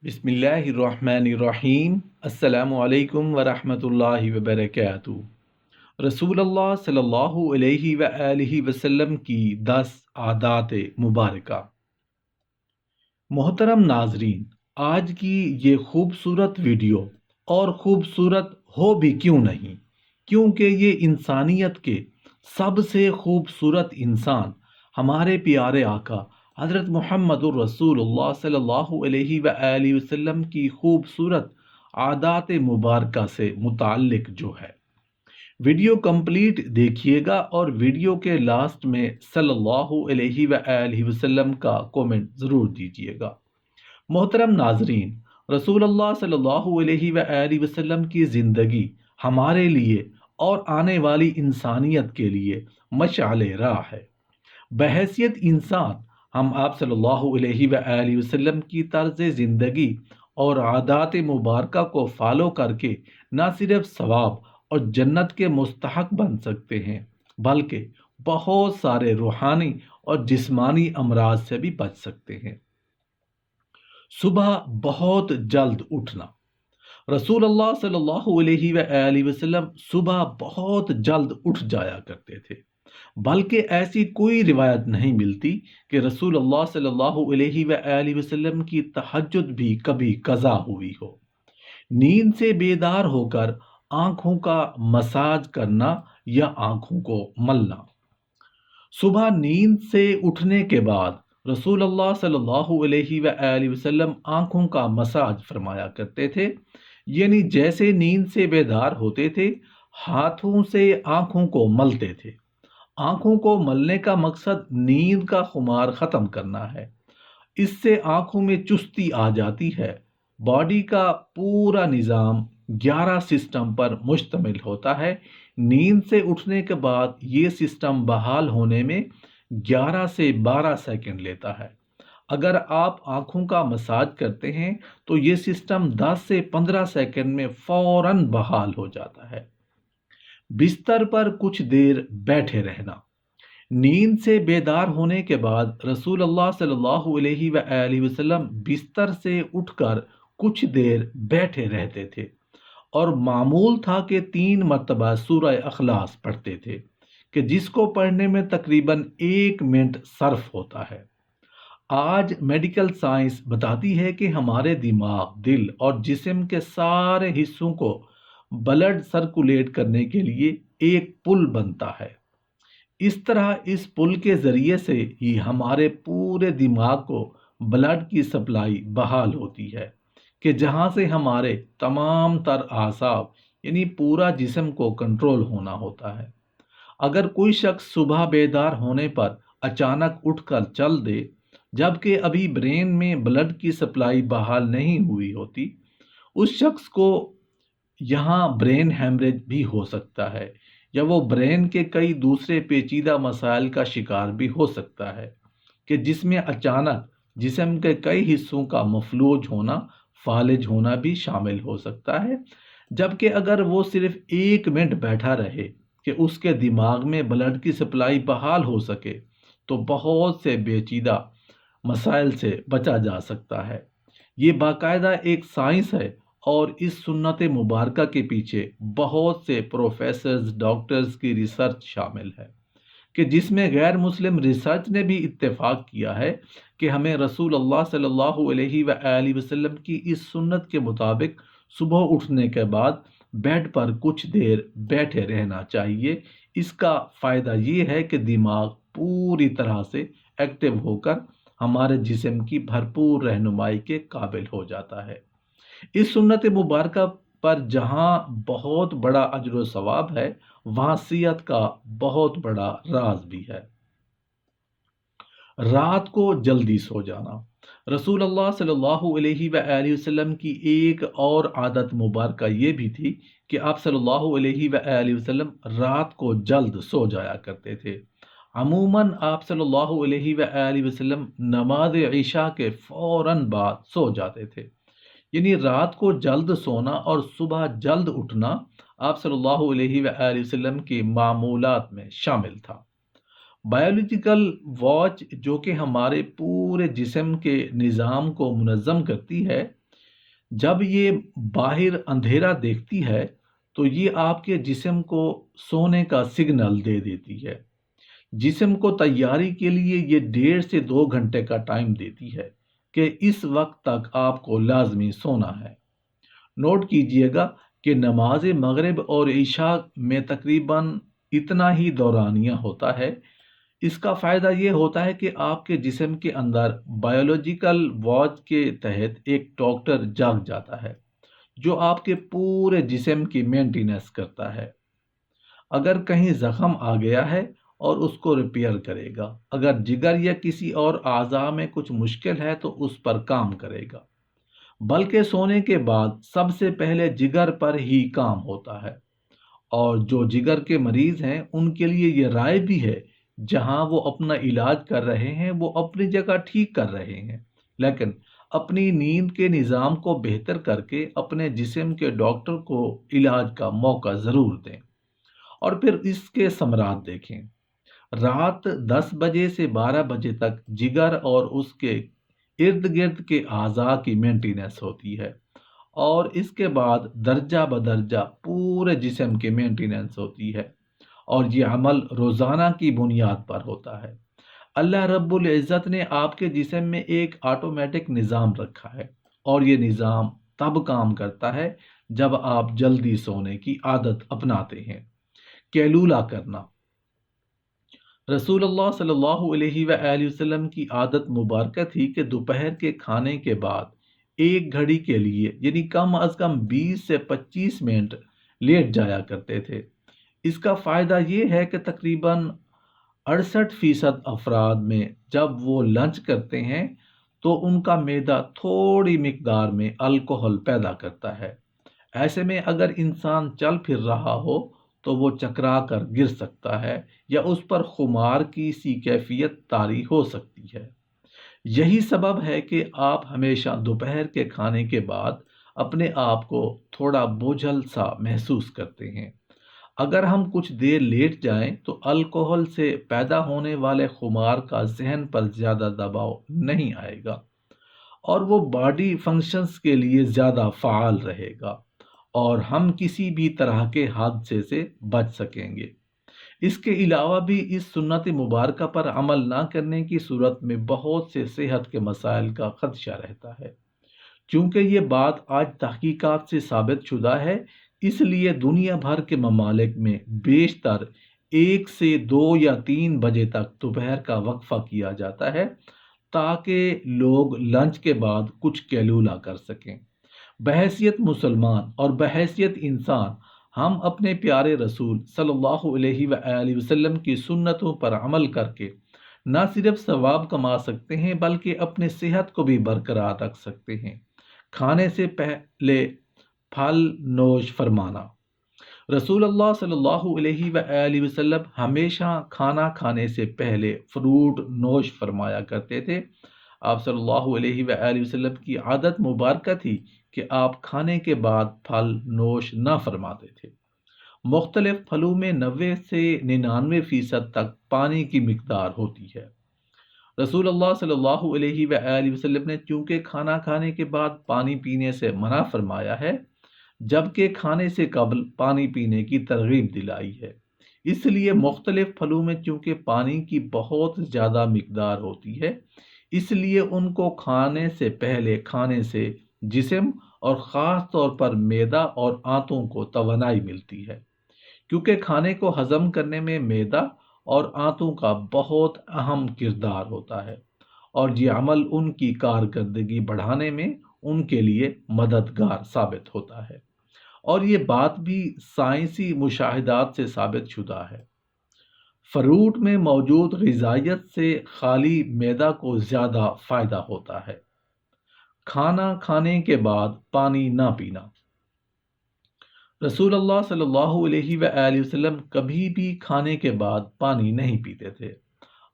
بسم اللہ الرحمن الرحیم۔ السلام علیکم ورحمۃ اللہ وبرکاتہ۔ رسول اللہ صلی اللہ علیہ وآلہ وسلم کی 10 عادات مبارکہ۔ محترم ناظرین، آج کی یہ خوبصورت ویڈیو اور خوبصورت ہو بھی کیوں نہیں، کیونکہ یہ انسانیت کے سب سے خوبصورت انسان ہمارے پیارے آقا حضرت محمد الرسول اللہ صلی اللہ علیہ وآلہ وسلم کی خوبصورت عادات مبارکہ سے متعلق جو ہے۔ ویڈیو کمپلیٹ دیکھیے گا اور ویڈیو کے لاسٹ میں صلی اللہ علیہ وآلہ وسلم کا کومنٹ ضرور دیجیے گا۔ محترم ناظرین، رسول اللہ صلی اللہ علیہ وآلہ وسلم کی زندگی ہمارے لیے اور آنے والی انسانیت کے لیے مشعل راہ ہے۔ بحیثیت انسان ہم آپ صلی اللہ علیہ وآلہ وسلم کی طرز زندگی اور عادات مبارکہ کو فالو کر کے نہ صرف ثواب اور جنت کے مستحق بن سکتے ہیں، بلکہ بہت سارے روحانی اور جسمانی امراض سے بھی بچ سکتے ہیں۔ صبح بہت جلد اٹھنا۔ رسول اللہ صلی اللہ علیہ وآلہ وسلم صبح بہت جلد اٹھ جایا کرتے تھے، بلکہ ایسی کوئی روایت نہیں ملتی کہ رسول اللہ صلی اللہ علیہ وآلہ وسلم کی تہجد بھی کبھی قضا ہوئی ہو۔ نیند سے بیدار ہو کر آنکھوں کا مساج کرنا یا آنکھوں کو ملنا۔ صبح نیند سے اٹھنے کے بعد رسول اللہ صلی اللہ علیہ وآلہ وسلم آنکھوں کا مساج فرمایا کرتے تھے، یعنی جیسے نیند سے بیدار ہوتے تھے ہاتھوں سے آنکھوں کو ملتے تھے۔ آنکھوں کو ملنے کا مقصد نیند کا خمار ختم کرنا ہے۔ اس سے آنکھوں میں چستی آ جاتی ہے۔ باڈی کا پورا نظام 11 سسٹم پر مشتمل ہوتا ہے۔ نیند سے اٹھنے کے بعد یہ سسٹم بحال ہونے میں 11 سے 12 سیکنڈ لیتا ہے۔ اگر آپ آنکھوں کا مساج کرتے ہیں تو یہ سسٹم 10 سے 15 سیکنڈ میں فوراً بحال ہو جاتا ہے۔ بستر پر کچھ دیر بیٹھے رہنا۔ نیند سے بیدار ہونے کے بعد رسول اللہ صلی اللہ علیہ وآلہ وسلم بستر سے اٹھ کر کچھ دیر بیٹھے رہتے تھے، اور معمول تھا کہ 3 مرتبہ سورہ اخلاص پڑھتے تھے، کہ جس کو پڑھنے میں تقریباً 1 منٹ صرف ہوتا ہے۔ آج میڈیکل سائنس بتاتی ہے کہ ہمارے دماغ، دل اور جسم کے سارے حصوں کو بلڈ سرکولیٹ کرنے کے لیے ایک پل بنتا ہے۔ اس طرح اس پل کے ذریعے سے ہی ہمارے پورے دماغ کو بلڈ کی سپلائی بحال ہوتی ہے، کہ جہاں سے ہمارے تمام تر اعصاب یعنی پورا جسم کو کنٹرول ہونا ہوتا ہے۔ اگر کوئی شخص صبح بیدار ہونے پر اچانک اٹھ کر چل دے، جبکہ ابھی برین میں بلڈ کی سپلائی بحال نہیں ہوئی ہوتی، اس شخص کو یہاں برین ہیمریج بھی ہو سکتا ہے، یا وہ برین کے کئی دوسرے پیچیدہ مسائل کا شکار بھی ہو سکتا ہے، کہ جس میں اچانک جسم کے کئی حصوں کا مفلوج ہونا، فالج ہونا بھی شامل ہو سکتا ہے۔ جبکہ اگر وہ صرف 1 منٹ بیٹھا رہے کہ اس کے دماغ میں بلڈ کی سپلائی بحال ہو سکے، تو بہت سے پیچیدہ مسائل سے بچا جا سکتا ہے۔ یہ باقاعدہ ایک سائنس ہے، اور اس سنت مبارکہ کے پیچھے بہت سے پروفیسرز، ڈاکٹرز کی ریسرچ شامل ہے، کہ جس میں غیر مسلم ریسرچ نے بھی اتفاق کیا ہے کہ ہمیں رسول اللہ صلی اللہ علیہ وآلہ وسلم کی اس سنت کے مطابق صبح اٹھنے کے بعد بیڈ پر کچھ دیر بیٹھے رہنا چاہیے۔ اس کا فائدہ یہ ہے کہ دماغ پوری طرح سے ایکٹیو ہو کر ہمارے جسم کی بھرپور رہنمائی کے قابل ہو جاتا ہے۔ اس سنت مبارکہ پر جہاں بہت بڑا اجر و ثواب ہے، وہاں صحت کا بہت بڑا راز بھی ہے۔ رات کو جلدی سو جانا۔ رسول اللہ صلی اللہ علیہ وآلہ وسلم کی ایک اور عادت مبارکہ یہ بھی تھی کہ آپ صلی اللہ علیہ وآلہ وسلم رات کو جلد سو جایا کرتے تھے۔ عموماً آپ صلی اللہ علیہ وآلہ وسلم نماز عشاء کے فوراً بعد سو جاتے تھے، یعنی رات کو جلد سونا اور صبح جلد اٹھنا آپ صلی اللہ علیہ وآلہ وسلم کی معمولات میں شامل تھا۔ بایولوجیکل واچ جو کہ ہمارے پورے جسم کے نظام کو منظم کرتی ہے، جب یہ باہر اندھیرا دیکھتی ہے تو یہ آپ کے جسم کو سونے کا سگنل دے دیتی ہے۔ جسم کو تیاری کے لیے یہ 1.5 سے 2 گھنٹے کا ٹائم دیتی ہے کہ اس وقت تک آپ کو لازمی سونا ہے۔ نوٹ کیجئے گا کہ نماز مغرب اور عشاء میں تقریباً اتنا ہی دورانیہ ہوتا ہے۔ اس کا فائدہ یہ ہوتا ہے کہ آپ کے جسم کے اندر بایولوجیکل واچ کے تحت ایک ڈاکٹر جاگ جاتا ہے جو آپ کے پورے جسم کی مینٹیننس کرتا ہے۔ اگر کہیں زخم آ گیا ہے اور اس کو ریپیئر کرے گا، اگر جگر یا کسی اور اعضاء میں کچھ مشکل ہے تو اس پر کام کرے گا۔ بلکہ سونے کے بعد سب سے پہلے جگر پر ہی کام ہوتا ہے، اور جو جگر کے مریض ہیں ان کے لیے یہ رائے بھی ہے جہاں وہ اپنا علاج کر رہے ہیں وہ اپنی جگہ ٹھیک کر رہے ہیں، لیکن اپنی نیند کے نظام کو بہتر کر کے اپنے جسم کے ڈاکٹر کو علاج کا موقع ضرور دیں۔ اور پھر اس کے ثمرات دیکھیں۔ رات 10 بجے سے 12 بجے تک جگر اور اس کے ارد گرد کے اعضاء کی مینٹیننس ہوتی ہے، اور اس کے بعد درجہ بدرجہ پورے جسم کی مینٹیننس ہوتی ہے، اور یہ عمل روزانہ کی بنیاد پر ہوتا ہے۔ اللہ رب العزت نے آپ کے جسم میں ایک آٹومیٹک نظام رکھا ہے، اور یہ نظام تب کام کرتا ہے جب آپ جلدی سونے کی عادت اپناتے ہیں۔ کیلولا کرنا۔ رسول اللہ صلی اللہ علیہ وآلہ وسلم کی عادت مبارکہ تھی کہ دوپہر کے کھانے کے بعد 1 گھڑی کے لیے یعنی کم از کم 20 سے 25 منٹ لیٹ جایا کرتے تھے۔ اس کا فائدہ یہ ہے کہ تقریباً 68% افراد میں جب وہ لنچ کرتے ہیں تو ان کا معدہ تھوڑی مقدار میں الکوہل پیدا کرتا ہے۔ ایسے میں اگر انسان چل پھر رہا ہو تو وہ چکرا کر گر سکتا ہے یا اس پر خمار کی سی کیفیت طاری ہو سکتی ہے۔ یہی سبب ہے کہ آپ ہمیشہ دوپہر کے کھانے کے بعد اپنے آپ کو تھوڑا بوجھل سا محسوس کرتے ہیں۔ اگر ہم کچھ دیر لیٹ جائیں تو الکوہل سے پیدا ہونے والے خمار کا ذہن پر زیادہ دباؤ نہیں آئے گا، اور وہ باڈی فنکشنز کے لیے زیادہ فعال رہے گا، اور ہم کسی بھی طرح کے حادثے سے بچ سکیں گے۔ اس کے علاوہ بھی اس سنت مبارکہ پر عمل نہ کرنے کی صورت میں بہت سے صحت کے مسائل کا خدشہ رہتا ہے۔ چونکہ یہ بات آج تحقیقات سے ثابت شدہ ہے، اس لیے دنیا بھر کے ممالک میں بیشتر 1 سے 2 یا 3 بجے تک دوپہر کا وقفہ کیا جاتا ہے تاکہ لوگ لنچ کے بعد کچھ کیلولا کر سکیں۔ بحیثیت مسلمان اور بحیثیت انسان ہم اپنے پیارے رسول صلی اللہ علیہ وآلہ وسلم کی سنتوں پر عمل کر کے نہ صرف ثواب کما سکتے ہیں بلکہ اپنے صحت کو بھی برقرار رکھ سکتے ہیں۔ کھانے سے پہلے پھل نوش فرمانا۔ رسول اللہ صلی اللہ علیہ وآلہ وسلم ہمیشہ کھانا کھانے سے پہلے فروٹ نوش فرمایا کرتے تھے۔ آپ صلی اللہ علیہ وآلہ وسلم کی عادت مبارکہ تھی کہ آپ کھانے کے بعد پھل نوش نہ فرماتے تھے۔ مختلف پھلوں میں 90 سے 99% تک پانی کی مقدار ہوتی ہے۔ رسول اللہ صلی اللہ علیہ وآلہ وسلم نے چونکہ کھانا کھانے کے بعد پانی پینے سے منع فرمایا ہے، جبکہ کھانے سے قبل پانی پینے کی ترغیب دلائی ہے۔ اس لیے مختلف پھلوں میں چونکہ پانی کی بہت زیادہ مقدار ہوتی ہے، اس لیے ان کو کھانے سے پہلے کھانے سے جسم اور خاص طور پر معدہ اور آنتوں کو توانائی ملتی ہے، کیونکہ کھانے کو ہضم کرنے میں معدہ اور آنتوں کا بہت اہم کردار ہوتا ہے، اور یہ عمل ان کی کارکردگی بڑھانے میں ان کے لیے مددگار ثابت ہوتا ہے، اور یہ بات بھی سائنسی مشاہدات سے ثابت شدہ ہے۔ فروٹ میں موجود غذائیت سے خالی معدہ کو زیادہ فائدہ ہوتا ہے۔ کھانا کھانے کے بعد پانی نہ پینا۔ رسول اللہ صلی اللہ علیہ وآلہ وسلم کبھی بھی کھانے کے بعد پانی نہیں پیتے تھے۔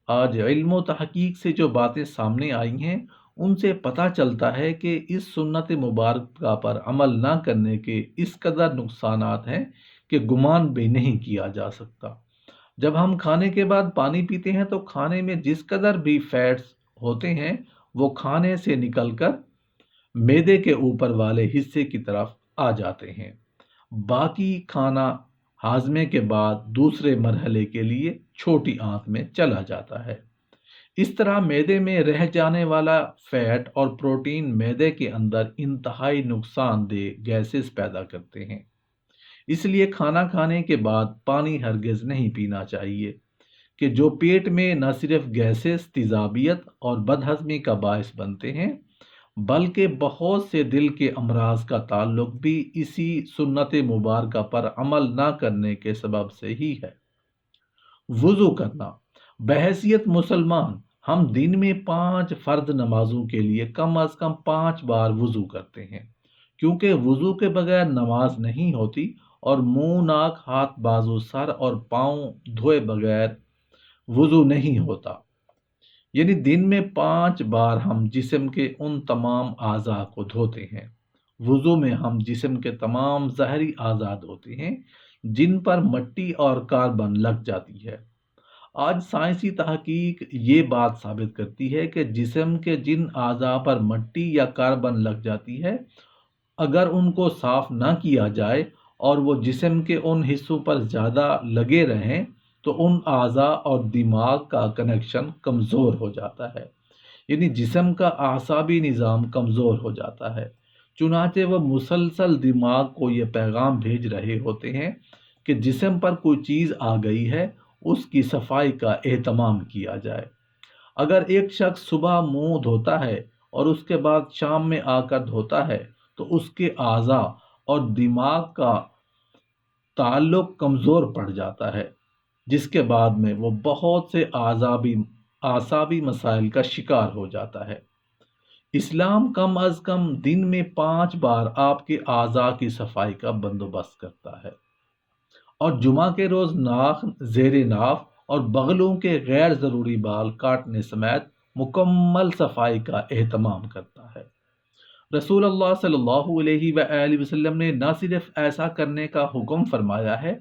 آج علم و تحقیق سے جو باتیں سامنے آئی ہیں ان سے پتہ چلتا ہے کہ اس سنت مبارکہ پر عمل نہ کرنے کے اس قدر نقصانات ہیں کہ گمان بھی نہیں کیا جا سکتا۔ جب ہم کھانے کے بعد پانی پیتے ہیں تو کھانے میں جس قدر بھی فیٹس ہوتے ہیں وہ کھانے سے نکل کر معدے کے اوپر والے حصے کی طرف آ جاتے ہیں۔ باقی کھانا ہاضمے کے بعد دوسرے مرحلے کے لیے چھوٹی آنت میں چلا جاتا ہے۔ اس طرح معدے میں رہ جانے والا فیٹ اور پروٹین معدے کے اندر انتہائی نقصان دہ گیسز پیدا کرتے ہیں۔ اس لیے کھانا کھانے کے بعد پانی ہرگز نہیں پینا چاہیے، کہ جو پیٹ میں نہ صرف گیسز، تیزابیت اور بدہضمی کا باعث بنتے ہیں، بلکہ بہت سے دل کے امراض کا تعلق بھی اسی سنت مبارکہ پر عمل نہ کرنے کے سبب سے ہی ہے۔ وضو کرنا۔ بحیثیت مسلمان ہم دن میں 5 فرض نمازوں کے لیے کم از کم 5 بار وضو کرتے ہیں، کیونکہ وضو کے بغیر نماز نہیں ہوتی، اور منہ، ناک، ہاتھ، بازو، سر اور پاؤں دھوئے بغیر وضو نہیں ہوتا۔ یعنی دن میں 5 بار ہم جسم کے ان تمام اعضاء کو دھوتے ہیں۔ وضو میں ہم جسم کے تمام ظاہری اعضاء ہوتے ہیں جن پر مٹی اور کاربن لگ جاتی ہے۔ آج سائنسی تحقیق یہ بات ثابت کرتی ہے کہ جسم کے جن اعضاء پر مٹی یا کاربن لگ جاتی ہے، اگر ان کو صاف نہ کیا جائے اور وہ جسم کے ان حصوں پر زیادہ لگے رہیں تو ان اعضاء اور دماغ کا کنیکشن کمزور ہو جاتا ہے، یعنی جسم کا اعصابی نظام کمزور ہو جاتا ہے۔ چنانچہ وہ مسلسل دماغ کو یہ پیغام بھیج رہے ہوتے ہیں کہ جسم پر کوئی چیز آ گئی ہے، اس کی صفائی کا اہتمام کیا جائے۔ اگر ایک شخص صبح منہ دھوتا ہے اور اس کے بعد شام میں آ کر دھوتا ہے تو اس کے اعضاء اور دماغ کا تعلق کمزور پڑ جاتا ہے، جس کے بعد میں وہ بہت سے اعصابی مسائل کا شکار ہو جاتا ہے۔ اسلام کم از کم دن میں 5 بار آپ کے اعضاء کی صفائی کا بندوبست کرتا ہے، اور جمعہ کے روز ناک، زیر ناف اور بغلوں کے غیر ضروری بال کاٹنے سمیت مکمل صفائی کا اہتمام کرتا ہے۔ رسول اللہ صلی اللہ علیہ وآلہ وسلم نے نہ صرف ایسا کرنے کا حکم فرمایا ہے،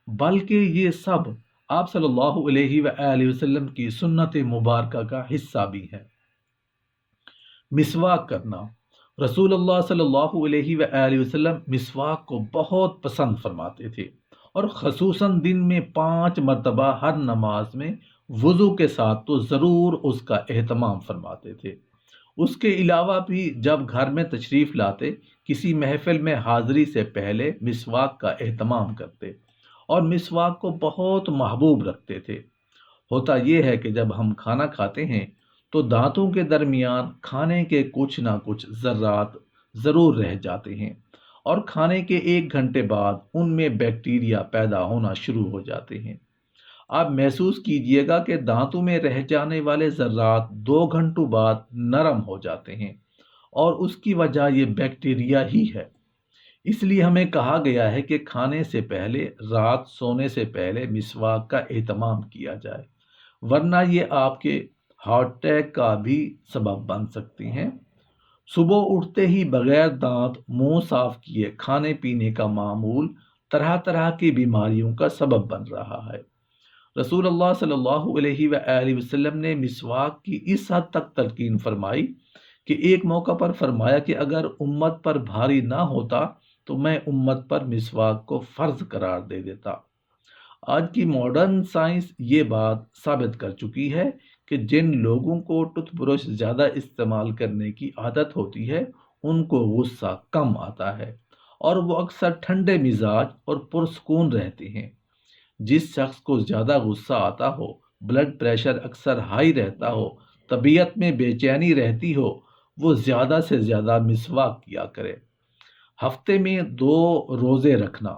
بلکہ یہ سب آپ صلی اللہ علیہ وآلہ وسلم کی سنت مبارکہ کا حصہ بھی ہے۔ مسواک کرنا۔ رسول اللہ صلی اللہ علیہ وآلہ وسلم مسواک کو بہت پسند فرماتے تھے، اور خصوصاً دن میں 5 مرتبہ ہر نماز میں وضو کے ساتھ تو ضرور اس کا اہتمام فرماتے تھے۔ اس کے علاوہ بھی جب گھر میں تشریف لاتے، کسی محفل میں حاضری سے پہلے مسواک کا اہتمام کرتے، اور مسواک کو بہت محبوب رکھتے تھے۔ ہوتا یہ ہے کہ جب ہم کھانا کھاتے ہیں تو دانتوں کے درمیان کھانے کے کچھ نہ کچھ ذرات ضرور رہ جاتے ہیں، اور کھانے کے 1 گھنٹے بعد ان میں بیکٹیریا پیدا ہونا شروع ہو جاتے ہیں۔ آپ محسوس کیجئے گا کہ دانتوں میں رہ جانے والے ذرات 2 گھنٹوں بعد نرم ہو جاتے ہیں، اور اس کی وجہ یہ بیکٹیریا ہی ہے۔ اس لیے ہمیں کہا گیا ہے کہ کھانے سے پہلے، رات سونے سے پہلے مسواک کا اہتمام کیا جائے، ورنہ یہ آپ کے ہارٹ اٹیک کا بھی سبب بن سکتی ہیں۔ صبح اٹھتے ہی بغیر دانت منہ صاف کیے کھانے پینے کا معمول طرح طرح کی بیماریوں کا سبب بن رہا ہے۔ رسول اللہ صلی اللہ علیہ وآلہ وسلم نے مسواک کی اس حد تک تلقین فرمائی کہ ایک موقع پر فرمایا کہ اگر امت پر بھاری نہ ہوتا تو میں امت پر مسواک کو فرض قرار دے دیتا۔ آج کی ماڈرن سائنس یہ بات ثابت کر چکی ہے کہ جن لوگوں کو ٹوتھ برش زیادہ استعمال کرنے کی عادت ہوتی ہے، ان کو غصہ کم آتا ہے، اور وہ اکثر ٹھنڈے مزاج اور پرسکون رہتے ہیں۔ جس شخص کو زیادہ غصہ آتا ہو، بلڈ پریشر اکثر ہائی رہتا ہو، طبیعت میں بے چینی رہتی ہو، وہ زیادہ سے زیادہ مسواک کیا کرے۔ ہفتے میں 2 روزے رکھنا۔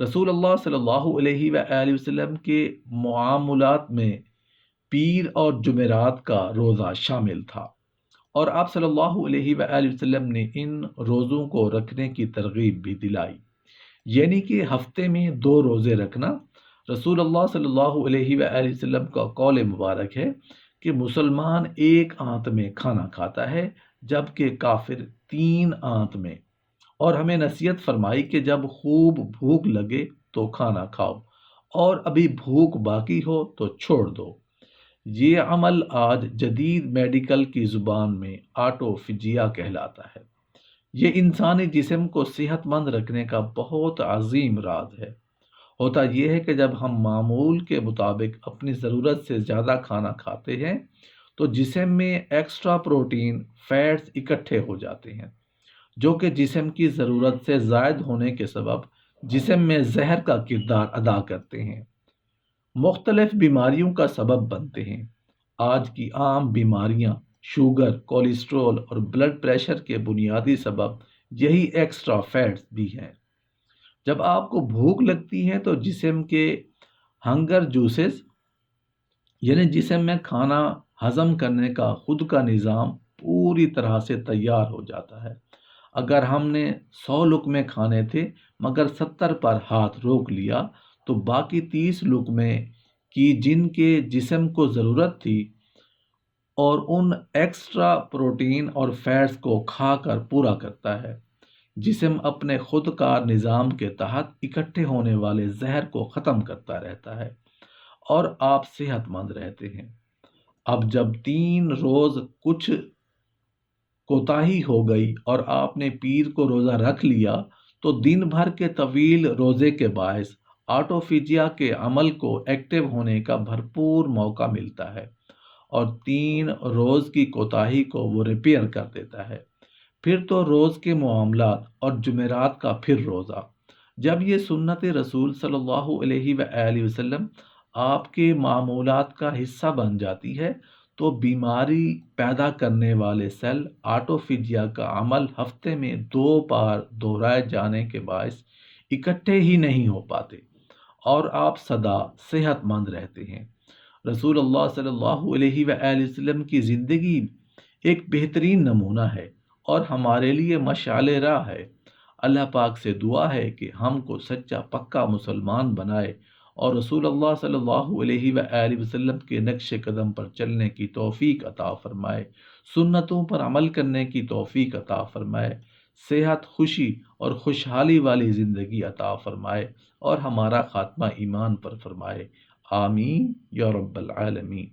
رسول اللہ صلی اللہ علیہ وآلہ وسلم کے معاملات میں پیر اور جمعرات کا روزہ شامل تھا، اور آپ صلی اللہ علیہ وآلہ وسلم نے ان روزوں کو رکھنے کی ترغیب بھی دلائی، یعنی کہ ہفتے میں 2 روزے رکھنا۔ رسول اللہ صلی اللہ علیہ وآلہ وسلم کا قول مبارک ہے کہ مسلمان 1 آنت میں کھانا کھاتا ہے، جبکہ کافر 3 آنت میں، اور ہمیں نصیحت فرمائی کہ جب خوب بھوک لگے تو کھانا کھاؤ، اور ابھی بھوک باقی ہو تو چھوڑ دو۔ یہ عمل آج جدید میڈیکل کی زبان میں آٹوفیجیا کہلاتا ہے۔ یہ انسانی جسم کو صحت مند رکھنے کا بہت عظیم راز ہے۔ ہوتا یہ ہے کہ جب ہم معمول کے مطابق اپنی ضرورت سے زیادہ کھانا کھاتے ہیں تو جسم میں ایکسٹرا پروٹین فیٹس اکٹھے ہو جاتے ہیں، جو کہ جسم کی ضرورت سے زائد ہونے کے سبب جسم میں زہر کا کردار ادا کرتے ہیں، مختلف بیماریوں کا سبب بنتے ہیں۔ آج کی عام بیماریاں، شوگر، کولیسٹرول اور بلڈ پریشر کے بنیادی سبب یہی ایکسٹرا فیٹس بھی ہیں۔ جب آپ کو بھوک لگتی ہے تو جسم کے ہنگر جوسز یعنی جسم میں کھانا ہضم کرنے کا خود کا نظام پوری طرح سے تیار ہو جاتا ہے۔ اگر ہم نے 100 لقمے کھانے تھے مگر 70 پر ہاتھ روک لیا تو باقی 30 لقمے کی جن کے جسم کو ضرورت تھی اور ان ایکسٹرا پروٹین اور فیٹس کو کھا کر پورا کرتا ہے۔ جسم اپنے خود کار نظام کے تحت اکٹھے ہونے والے زہر کو ختم کرتا رہتا ہے اور آپ صحت مند رہتے ہیں۔ اب جب 3 روز کچھ کوتاہی ہو گئی اور آپ نے پیر کو روزہ رکھ لیا تو دن بھر کے طویل روزے کے باعث آٹوفیجیا کے عمل کو ایکٹیو ہونے کا بھرپور موقع ملتا ہے اور 3 روز کی کوتاہی کو وہ ریپیئر کر دیتا ہے۔ پھر تو روز کے معاملات اور جمعرات کا پھر روزہ۔ جب یہ سنت رسول صلی اللہ علیہ وآلہ وسلم آپ کے معمولات کا حصہ بن جاتی ہے تو بیماری پیدا کرنے والے سیل آٹوفیجیا کا عمل ہفتے میں 2 بار دہرائے جانے کے باعث اکٹھے ہی نہیں ہو پاتے اور آپ سدا صحت مند رہتے ہیں۔ رسول اللہ صلی اللہ علیہ وآلہ وسلم کی زندگی ایک بہترین نمونہ ہے اور ہمارے لیے مشعل راہ ہے۔ اللہ پاک سے دعا ہے کہ ہم کو سچا پکا مسلمان بنائے اور رسول اللہ صلی اللہ علیہ وآلہ وسلم کے نقش قدم پر چلنے کی توفیق عطا فرمائے، سنتوں پر عمل کرنے کی توفیق عطا فرمائے، صحت، خوشی اور خوشحالی والی زندگی عطا فرمائے اور ہمارا خاتمہ ایمان پر فرمائے۔ آمین یا رب العالمین۔